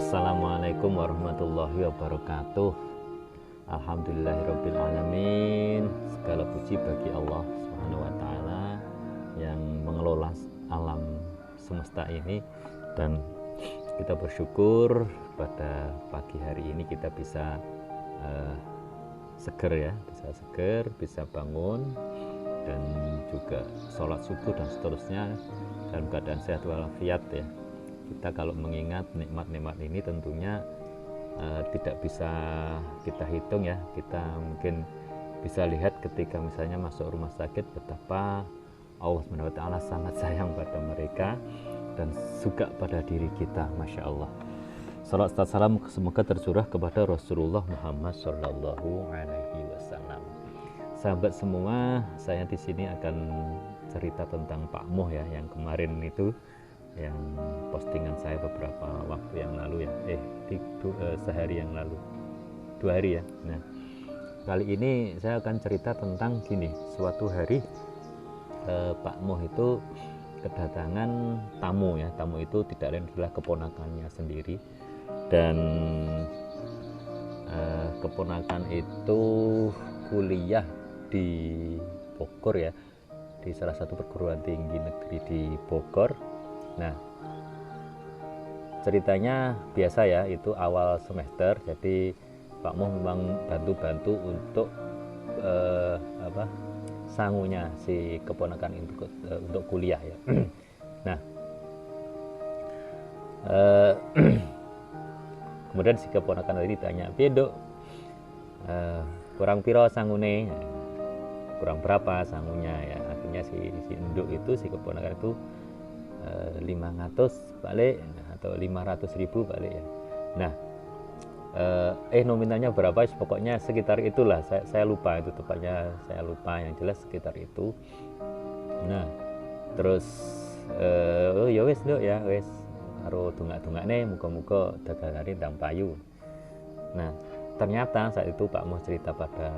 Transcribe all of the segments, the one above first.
Assalamualaikum warahmatullahi wabarakatuh. Alhamdulillahirabbil alamin. Segala puji bagi Allah Subhanahu wa taala yang mengelola alam semesta ini, dan kita bersyukur pada pagi hari ini kita bisa seger ya, bisa bangun dan juga sholat subuh dan seterusnya dalam keadaan sehat walafiat ya. Kita kalau mengingat nikmat-nikmat ini tentunya tidak bisa kita hitung ya. Kita mungkin bisa lihat ketika misalnya masuk rumah sakit betapa Allah SWT sangat sayang pada mereka dan suka pada diri kita, Masya Allah. Salam dan salam semoga tercurah kepada Rasulullah Muhammad Sallallahu Alaihi Wasallam. Sahabat semua, saya di sini akan cerita tentang Pak Moh ya, yang kemarin itu, yang postingan saya beberapa waktu yang lalu ya, sehari yang lalu, 2 hari ya. Nah, kali ini saya akan cerita tentang gini. Suatu hari Pak Moh itu kedatangan tamu ya. Tamu itu tidak lain adalah keponakannya sendiri, dan keponakan itu kuliah di Bogor ya, di salah satu perguruan tinggi negeri di Bogor. Nah, ceritanya biasa ya, itu awal semester, jadi Pak Moh memang bantu-bantu untuk sangunya si keponakan itu untuk kuliah ya. Nah, kemudian si keponakan tadi ditanya, "Piye, kurang piro sangune?" Kurang berapa sangunya ya. Akhirnya si induk itu, si keponakan itu 500 balik atau 500.000 balik ya. Nah, nominalnya berapa, pokoknya sekitar itulah, saya lupa itu tepatnya, saya lupa, yang jelas sekitar itu. Nah, terus ya wis nduk ya, wis karo dongak-dongakne muga-muga dagangane ndang payu. Nah, ternyata saat itu Pak Moh cerita pada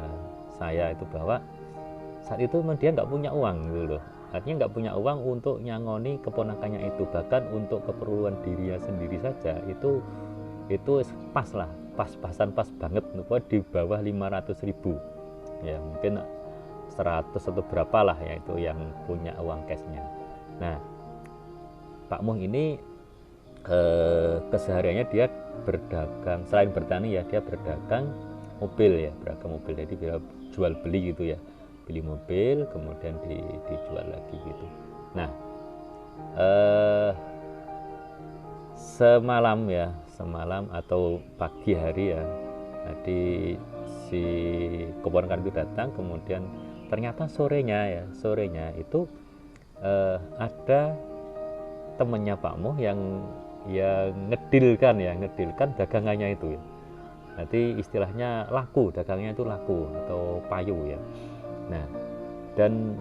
saya itu bahwa saat itu dia nggak punya uang gitu loh. Artinya nggak punya uang untuk nyangoni keponakannya itu, bahkan untuk keperluan dirinya sendiri saja itu pas lah, pas-pasan, pas banget, di bawah 500.000 ya, mungkin 100 atau berapa lah ya, itu yang punya uang cashnya. Nah, Pak Moh ini kesehariannya dia berdagang, selain bertani ya, dia berdagang mobil ya, jadi dia jual beli gitu ya, beli mobil kemudian dijual lagi gitu. Nah, semalam atau pagi hari ya, jadi si keponakan itu datang, kemudian ternyata sorenya itu ada temennya Pak Moh yang ngedilkan dagangannya itu ya. Nanti istilahnya laku, dagangnya itu laku atau payu ya. Nah, dan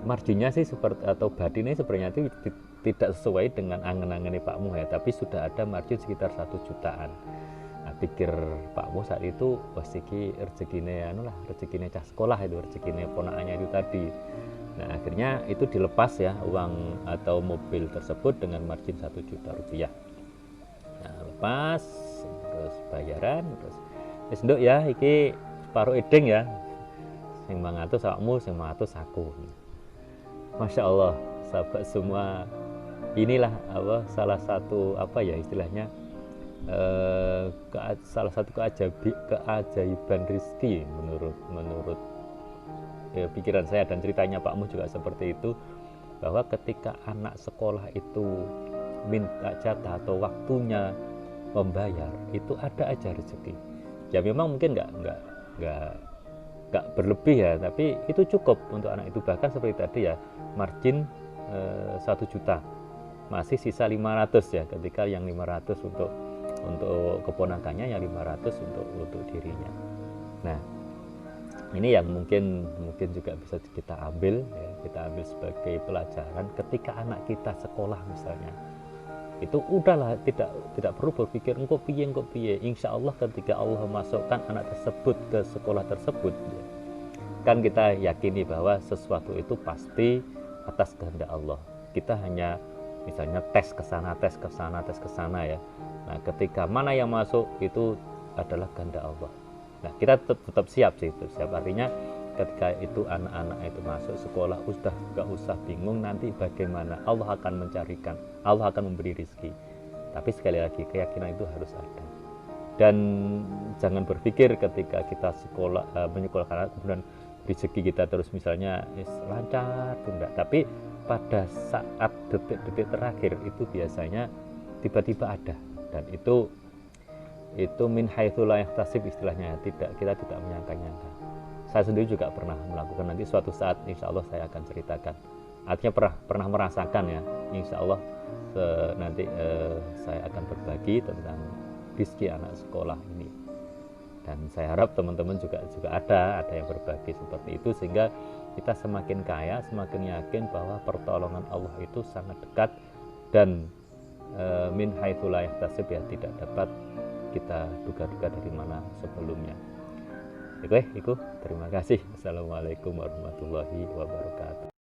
marginnya sih seperti, atau batinnya sebenarnya itu tidak sesuai dengan angan-angannya Pak Moh ya, tapi sudah ada margin sekitar 1 jutaan. Nah, pikir Pak Moh saat itu, wah iki rezekine rezekine cah sekolah itu, rezekine ponakannya itu tadi. Nah, akhirnya itu dilepas ya, uang atau mobil tersebut dengan margin 1 juta rupiah. Nah, lepas terus bayaran, terus wis nduk ya, iki separuh edeng ya, sing 500 awakmu, sing 500 aku. Masya Allah, sahabat semua, inilah salah satu istilahnya salah satu keajaiban rezeki menurut pikiran saya, dan ceritanya Pak Moh juga seperti itu, bahwa ketika anak sekolah itu minta jatah atau waktunya membayar, itu ada aja rezeki. Ya memang mungkin nggak berlebih ya, tapi itu cukup untuk anak itu. Bahkan seperti tadi ya, margin 1 juta, masih sisa 500 ya, ketika yang 500 untuk keponakannya, yang 500 untuk dirinya. Nah, ini yang mungkin juga bisa kita ambil ya, kita ambil sebagai pelajaran ketika anak kita sekolah misalnya. Itu udahlah, tidak perlu berpikir engkau piye. Insya Allah ketika Allah masukkan anak tersebut ke sekolah tersebut ya, kan kita yakini bahwa sesuatu itu pasti atas kehendak Allah. Kita hanya misalnya tes ke sana, tes ke sana, tes ke sana ya. Nah, ketika mana yang masuk itu adalah kehendak Allah. Nah, kita tetap siap sih, itu siap, artinya ketika itu anak-anak itu masuk sekolah, sudah gak usah bingung nanti bagaimana, Allah akan mencarikan, Allah akan memberi rezeki. Tapi sekali lagi keyakinan itu harus ada, dan jangan berpikir ketika kita sekolah menyekolahkan kemudian rezeki kita terus misalnya lancar, enggak. Tapi pada saat detik-detik terakhir itu biasanya tiba-tiba ada, dan itu min haitsu la yahtasib istilahnya, kita tidak menyangka-nyangka. Saya sendiri juga pernah melakukan, nanti suatu saat insya Allah saya akan ceritakan, artinya pernah merasakan ya, insya Allah nanti saya akan berbagi tentang rezeki anak sekolah ini, dan saya harap teman-teman juga ada yang berbagi seperti itu, sehingga kita semakin kaya, semakin yakin bahwa pertolongan Allah itu sangat dekat, dan min haitsu la yahtasib ya, tidak dapat kita duga-duga dari mana sebelumnya. Iku terima kasih. Assalamualaikum warahmatullahi wabarakatuh.